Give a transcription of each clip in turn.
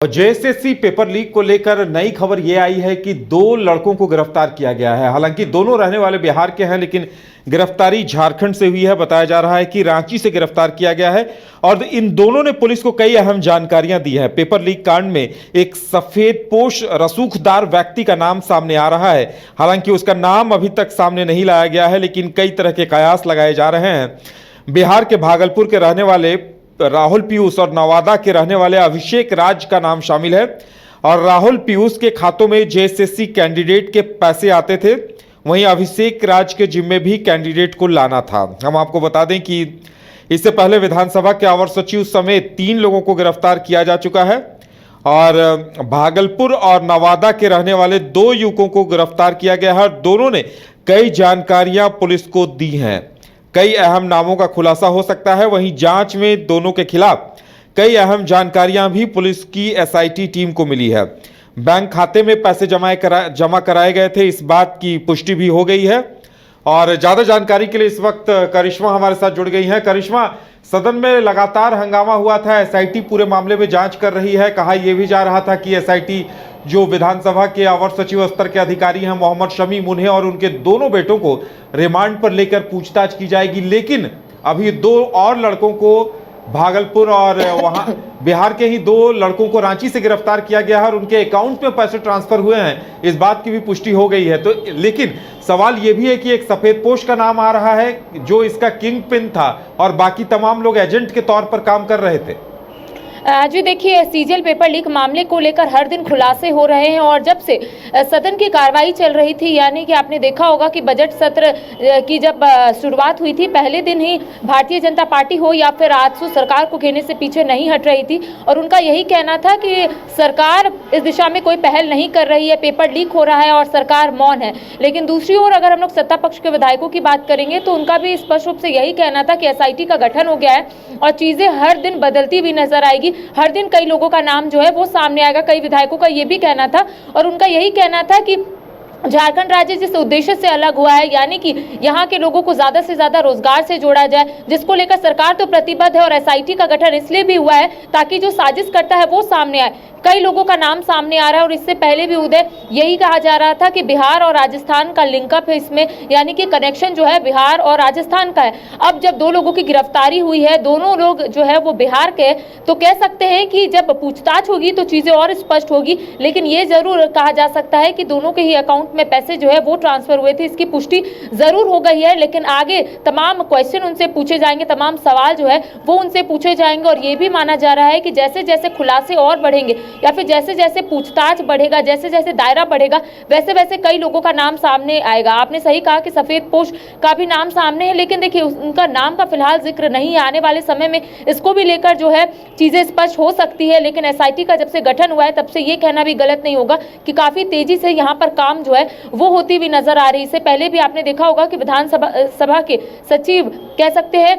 JSSC paper leak को लेकर नई खबर यह आई है कि दो लड़कों को गिरफ्तार किया गया है। हालांकि दोनों रहने वाले बिहार के हैं, लेकिन गिरफ्तारी झारखंड से हुई है। बताया जा रहा है कि रांची से गिरफ्तार किया गया है और इन दोनों ने पुलिस को कई अहम जानकारियां दी है। पेपर लीक कांड में एक सफेदपोश रसूखदार व्यक्ति का नाम सामने आ रहा है। हालांकि उसका नाम अभी तक सामने नहीं लाया गया है, लेकिन कई तरह के कयास लगाए जा रहे हैं। बिहार के भागलपुर के रहने वाले राहुल पीयूष और नवादा के रहने वाले अभिषेक राज का नाम शामिल है और राहुल पीयूष के खातों में जेएसएससी कैंडिडेट के पैसे आते थे। वहीं अभिषेक राज के जिम्मे भी कैंडिडेट को लाना था। हम आपको बता दें कि इससे पहले विधानसभा के अवर सचिव समेत 3 लोगों को गिरफ्तार किया जा चुका है और भागलपुर और नवादा के रहने वाले 2 युवकों को गिरफ्तार किया गया है और दोनों ने कई जानकारियां पुलिस को दी हैं। कई अहम नामों का खुलासा हो सकता है। वहीं जांच में दोनों के खिलाफ कई अहम जानकारियां भी पुलिस की एसआईटी टीम को मिली है। बैंक खाते में पैसे जमा कराए गए थे, इस बात की पुष्टि भी हो गई है। और ज्यादा जानकारी के लिए इस वक्त करिश्मा हमारे साथ जुड़ गई हैं। करिश्मा, सदन में लगातार हंगामा हुआ था, एसआईटी पूरे मामले में जांच कर रही है। कहा यह भी जा रहा था कि एसआईटी जो विधानसभा के अवर सचिव स्तर के अधिकारी हैं मोहम्मद शमी, उन्हें और उनके दोनों बेटों को रिमांड पर लेकर पूछताछ की जाएगी। लेकिन अभी 2 और लड़कों को भागलपुर और वहां बिहार के ही 2 लड़कों को रांची से गिरफ्तार किया गया है और उनके अकाउंट में पैसे ट्रांसफर हुए हैं, इस बात की भी पुष्टि हो गई है। तो लेकिन सवाल यह भी है कि एक सफेदपोश का नाम आ रहा है जो इसका किंग पिन था और बाकी तमाम लोग एजेंट के तौर पर काम कर रहे थे। जी देखिए, सीजीएल पेपर लीक मामले को लेकर हर दिन खुलासे हो रहे हैं और जब से सदन की कार्रवाई चल रही थी, यानी कि आपने देखा होगा कि बजट सत्र की जब शुरुआत हुई थी, पहले दिन ही भारतीय जनता पार्टी हो या फिर आजसू सरकार को घेरने से पीछे नहीं हट रही थी और उनका यही कहना था कि सरकार इस दिशा में कोई पहल नहीं कर रही है, पेपर लीक हो रहा है और सरकार मौन है। लेकिन दूसरी ओर अगर हम लोग सत्ता पक्ष के विधायकों की बात करेंगे तो उनका भी स्पष्ट रूप से यही कहना था कि एसआईटी का गठन हो गया है और चीजें हर दिन बदलती हुई नजर आएगी। हर दिन कई लोगों का नाम जो है वो सामने आएगा। कई विधायकों का ये भी कहना था और उनका यही कहना था कि झारखंड राज्य जिस उद्देश्य से अलग हुआ है, यानी कि यहाँ के लोगों को ज्यादा से ज्यादा रोजगार से जोड़ा जाए, जिसको लेकर सरकार तो प्रतिबद्ध है और एसआईटी का गठन इसलिए भी हुआ है ताकि जो साजिश करता है वो सामने आए। कई लोगों का नाम सामने आ रहा है और इससे पहले भी उदय यही कहा जा रहा था कि बिहार और राजस्थान का लिंकअप है इसमें, यानी कि कनेक्शन जो है बिहार और राजस्थान का है। अब जब 2 लोगों की गिरफ्तारी हुई है, दोनों लोग जो है वो बिहार के, तो कह सकते हैं कि जब पूछताछ होगी तो चीजें और स्पष्ट होगी। लेकिन ये जरूर कहा जा सकता है कि दोनों के ही अकाउंट में पैसे जो है वो ट्रांसफर हुए थे, इसकी पुष्टि जरूर हो गई है। लेकिन आगे तमाम क्वेश्चन उनसे पूछे जाएंगे, तमाम सवाल जो है वो उनसे पूछे जाएंगे और ये भी माना जा रहा है कि जैसे जैसे खुलासे और बढ़ेंगे या फिर जैसे जैसे पूछताछ बढ़ेगा, जैसे जैसे दायरा बढ़ेगा, वैसे वैसे कई लोगों का नाम सामने आएगा। आपने सही कहा कि सफेदपोश का भी नाम सामने है, लेकिन देखिए उनका नाम का फिलहाल जिक्र नहीं है। आने वाले समय में इसको भी लेकर जो है चीजें स्पष्ट हो सकती है। लेकिन एसआईटी का जब से गठन हुआ है तब से ये कहना भी गलत नहीं होगा कि काफी तेजी से यहाँ पर काम जो है वो होती हुई नजर आ रही है। इससे पहले भी आपने देखा होगा कि विधानसभा के सचिव कह सकते हैं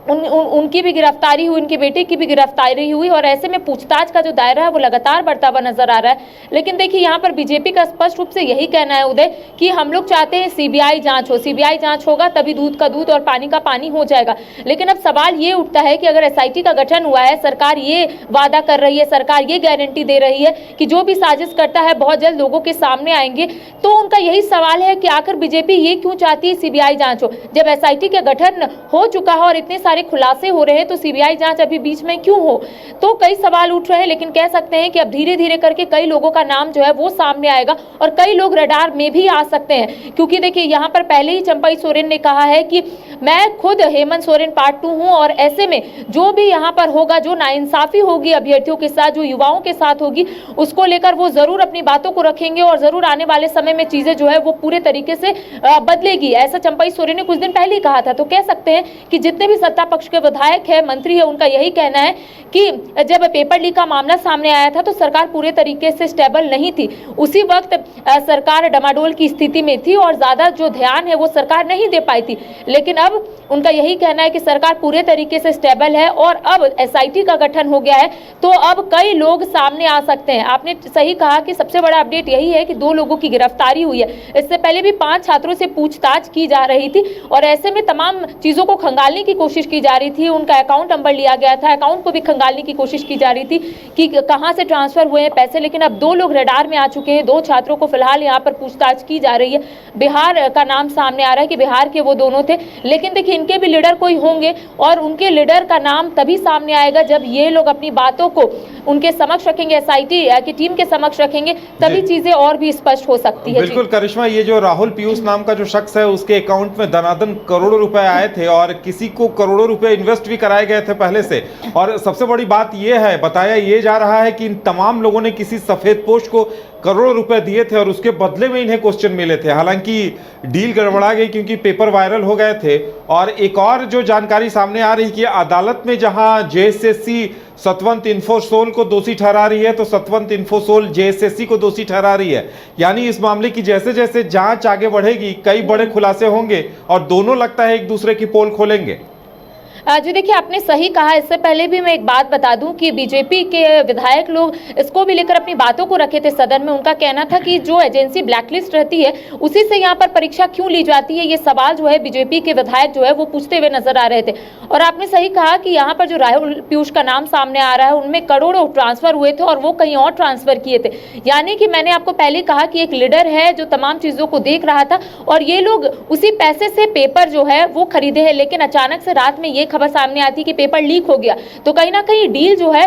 उनकी भी गिरफ्तारी हुई, उनके बेटे की भी गिरफ्तारी हुई और ऐसे में पूछताछ का जो दायरा है वो लगातार बढ़ता हुआ नजर आ रहा है। लेकिन देखिए यहाँ पर बीजेपी का स्पष्ट रूप से यही कहना है उदय कि हम लोग चाहते हैं सीबीआई जांच हो, सीबीआई जांच होगा तभी दूध का दूध और पानी का पानी हो जाएगा। लेकिन अब सवाल ये उठता है कि अगर एसआईटी का गठन हुआ है, सरकार ये वादा कर रही है, सरकार ये गारंटी दे रही है कि जो भी साजिश करता है बहुत जल्द लोगों के सामने आएंगे, तो उनका यही सवाल है कि आखिर बीजेपी ये क्यों चाहती है सीबीआई जांच हो। जब एसआईटी का गठन हो चुका है और इतने सारे खुलासे हो रहे हैं तो सीबीआई जांच अभी बीच में क्यों हो, तो कई सवाल उठ रहे हैं। लेकिन कह सकते हैं कि अब धीरे धीरे करके कई लोगों का नाम जो है वो सामने आएगा और कई लोग रडार में भी आ सकते हैं। क्योंकि देखिए यहाँ पर पहले ही चंपई सोरेन ने कहा है कि मैं खुद हेमंत सोरेन पार्ट 2 हूं और ऐसे में जो भी यहाँ पर होगा, जो नाइंसाफी होगी अभ्यर्थियों के साथ, जो युवाओं के साथ होगी, उसको लेकर वो जरूर अपनी बातों को रखेंगे और जरूर आने वाले समय में चीजें जो है वो पूरे तरीके से बदलेगी। ऐसा चंपई सोरेन ने कुछ दिन पहले ही कहा था। तो कह सकते हैं कि जितने भी सत्ता पक्ष के विधायक है, मंत्री है, उनका यही कहना है कि जब पेपर लीक का मामला सामने आया था तो सरकार पूरे तरीके से स्टेबल नहीं थी। उसी वक्त सरकार डमाडोल की स्थिति में थी और ज्यादा जो ध्यान है वो सरकार नहीं दे पाई थी। लेकिन अब उनका यही कहना है कि सरकार पूरे तरीके से स्टेबल है और अब एसआईटी का गठन हो गया है तो अब कई लोग सामने आ सकते हैं। आपने सही कहा कि सबसे बड़ा अपडेट यही है कि 2 लोगों की गिरफ्तारी हुई है। इससे पहले भी 5 छात्रों से पूछताछ की जा रही थी और ऐसे में तमाम चीजों को खंगालने की कोशिश की जा रही थी, उनका अकाउंट नंबर लिया गया था, अकाउंट को भी खंगालने की कोशिश की जा रही थी कि कहां से ट्रांसफर हुए हैं पैसे। लेकिन अब 2 लोग रडार में आ चुके हैं, 2 छात्रों को फिलहाल यहां पर पूछताछ की जा रही है। बिहार का नाम सामने आ रहा है कि बिहार के वो दोनों थे, लेकिन देखिए इनके भी लीडर कोई होंगे और उनके लीडर का नाम तभी सामने आएगा जब ये लोग अपनी बातों को उनके समक्ष रखेंगे, एसआईटी की टीम के समक्ष रखेंगे, तभी चीजें और भी स्पष्ट हो सकती है। बिल्कुल करिश्मा, ये जो राहुल पीयूष नाम का जो शख्स है उसके अकाउंट में दनादन करोड़ों रुपए आए थे और किसी को करोड़ों रुपए इन्वेस्ट भी कराए गए थे पहले से। और सबसे बड़ी बात ये है, बताया ये जा रहा है कि इन तमाम लोगों ने किसी सफेद पोश को करोड़ों रुपए दिए थे और उसके बदले में इन्हें क्वेश्चन मिले थे। हालांकि डील गड़बड़ा गई क्योंकि पेपर वायरल हो गए थे। और एक और जो जानकारी सामने आ रही है कि अदालत में जहां जेएसएससी सतवंत इन्फोसोल को दोषी ठहरा रही है, तो सतवंत इन्फोसोल जेएसएससी को दोषी ठहरा रही है। यानी इस मामले की जैसे जैसे जांच आगे बढ़ेगी कई बड़े खुलासे होंगे और दोनों लगता है एक दूसरे की पोल खोलेंगे। जी देखिए, आपने सही कहा। इससे पहले भी मैं एक बात बता दूं कि बीजेपी के विधायक लोग इसको भी लेकर अपनी बातों को रखे थे सदन में। उनका कहना था कि जो एजेंसी ब्लैकलिस्ट रहती है उसी से यहाँ पर परीक्षा क्यों ली जाती है, ये सवाल जो है बीजेपी के विधायक जो है वो पूछते हुए नजर आ रहे थे। और आपने सही कहा कि यहाँ पर जो राहुल पीयूष का नाम सामने आ रहा है उनमें करोड़ों ट्रांसफर हुए थे और वो कहीं और ट्रांसफर किए थे। यानी कि मैंने आपको पहले कहा कि एक लीडर है जो तमाम चीजों को देख रहा था और ये लोग उसी पैसे से पेपर जो है वो खरीदे हैं। लेकिन अचानक से रात में ये खबर सामने आती कि पेपर लीक हो गया, तो कहीं ना कहीं डील जो है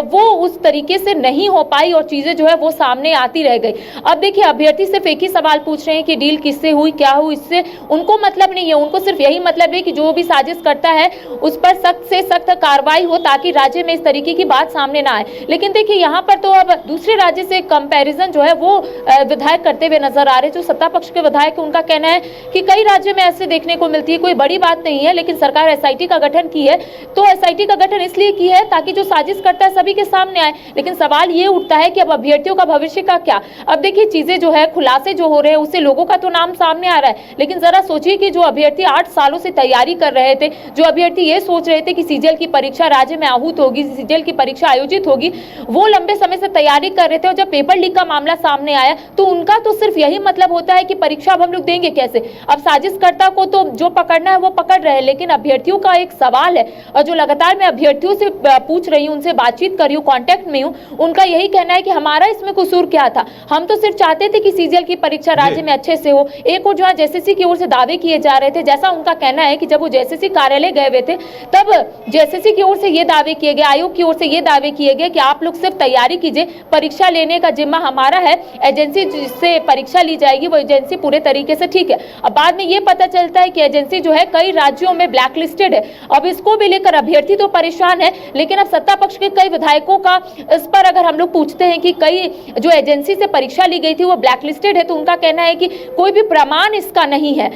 वो उस तरीके से नहीं हो पाई और चीजें जो है वो सामने आती रह गई। अब देखिए, अभ्यर्थी सिर्फ एक ही सवाल पूछ रहे हैं कि डील किससे हुई, क्या हुई, इससे उनको मतलब नहीं है। उनको सिर्फ यही मतलब है कि जो भी साजिश करता है उस पर सख्त से सख्त कार्रवाई हो ताकि राज्य में इस तरीके की बात सामने ना आए। लेकिन देखिए, यहाँ पर तो अब दूसरे राज्य से कंपैरिजन जो है वो विधायक करते हुए नजर आ रहे। जो सत्ता पक्ष के विधायक है उनका कहना है कि कई राज्यों में ऐसे देखने को मिलती है, कोई बड़ी बात नहीं है, लेकिन सरकार एसआईटी का गठन की है। तो एसआईटी का गठन इसलिए की है ताकि जो साजिश करता है सभी के सामने आए। लेकिन सवाल ये उठता है कि अब अभ्यर्थियों का भविष्य का क्या। अब देखिए, चीजें जो है खुलासे जो हो रहे हैं उससे लोगों का तो नाम सामने आ रहा है, लेकिन जरा सोचिए कि जो अभ्यर्थी 8 सालों से तैयारी कर रहे थे, जो अभ्यर्थी ये सोच रहे थे कि सीजीएल की परीक्षा राज्य में आहूत होगी, सीजीएल की परीक्षा आयोजित होगी, वो लंबे समय से तैयारी कर रहे थे और जब पेपर लीक का मामला सामने आया तो उनका तो सिर्फ यही मतलब होता है कि परीक्षा अब हम लोग देंगे कैसे। अब साजिशकर्ता को तो जो पकड़ना है वो पकड़ रहे हैं, लेकिन अभ्यर्थियों का एक सवाल है और जो लगातार मैं अभ्यर्थियों से पूछ रही हूं, उनसे बातचीत कर रही हूं, कांटेक्ट में हूं, उनका यही कहना है कि हमारा इसमें कसूर क्या था। हम तो सिर्फ चाहते थे कि सीजीएल की परीक्षा राज्य में अच्छे से हो। एक और जो जेएसएससी की ओर से दावे किए जा रहे थे, जैसा उनका कहना है कि जब वो जेएसएससी कार्यालय गए हुए थे तब जेएसएससी की ओर से ये दावे किए गए, आयोग की ओर से ये दावे किए गए कि आप लोग सिर्फ तैयारी कीजिए, परीक्षा लेने का जिम्मा हमारा है, एजेंसी जिससे परीक्षा ली जाएगी वो एजेंसी पूरे तरीके से ठीक है। अब बाद में ये पता चलता है कि एजेंसी जो है कई राज्यों में ब्लैकलिस्टेड है। अब इसको भी लेकर अभ्यर्थी तो परेशान है, लेकिन अब सत्ता पक्ष के कई विधायकों का इस पर अगर हम लोग पूछते हैं कि कई जो एजेंसी से परीक्षा ली गई थी वो ब्लैकलिस्टेड है, तो उनका कहना है कि कोई भी प्रमाण इसका नहीं है,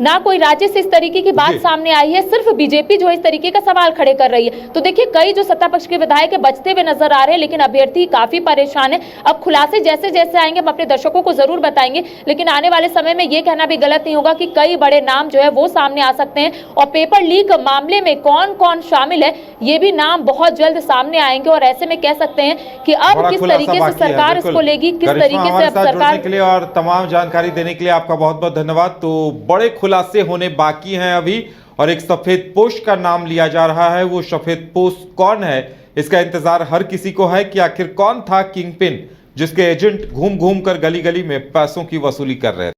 ना कोई राज्य से इस तरीके की बात सामने आई है, सिर्फ बीजेपी जो है इस तरीके का सवाल खड़े कर रही है। तो देखिए, कई जो सत्ता पक्ष के विधायक है बचते हुए नजर आ रहे हैं, लेकिन अभ्यर्थी काफी परेशान है। अब खुलासे जैसे जैसे आएंगे हम अपने दर्शकों को जरूर बताएंगे, लेकिन आने वाले समय में ये कहना भी गलत नहीं होगा कि कई बड़े नाम जो है वो सामने आ सकते हैं और पेपर लीक मामले में कौन कौन शामिल है ये भी नाम बहुत जल्द सामने आएंगे। और ऐसे में कह सकते हैं कि अब किस तरीके से सरकार इसको लेगी, किस तरीके से अब सरकार के लिए और तमाम जानकारी देने के लिए आपका बहुत बहुत धन्यवाद। तो बड़े खुलासे होने बाकी हैं अभी और एक सफेद पोश का नाम लिया जा रहा है। वो सफेद पोश कौन है, इसका इंतजार हर किसी को है कि आखिर कौन था किंगपिन जिसके एजेंट घूम घूम कर गली गली में पैसों की वसूली कर रहे थे।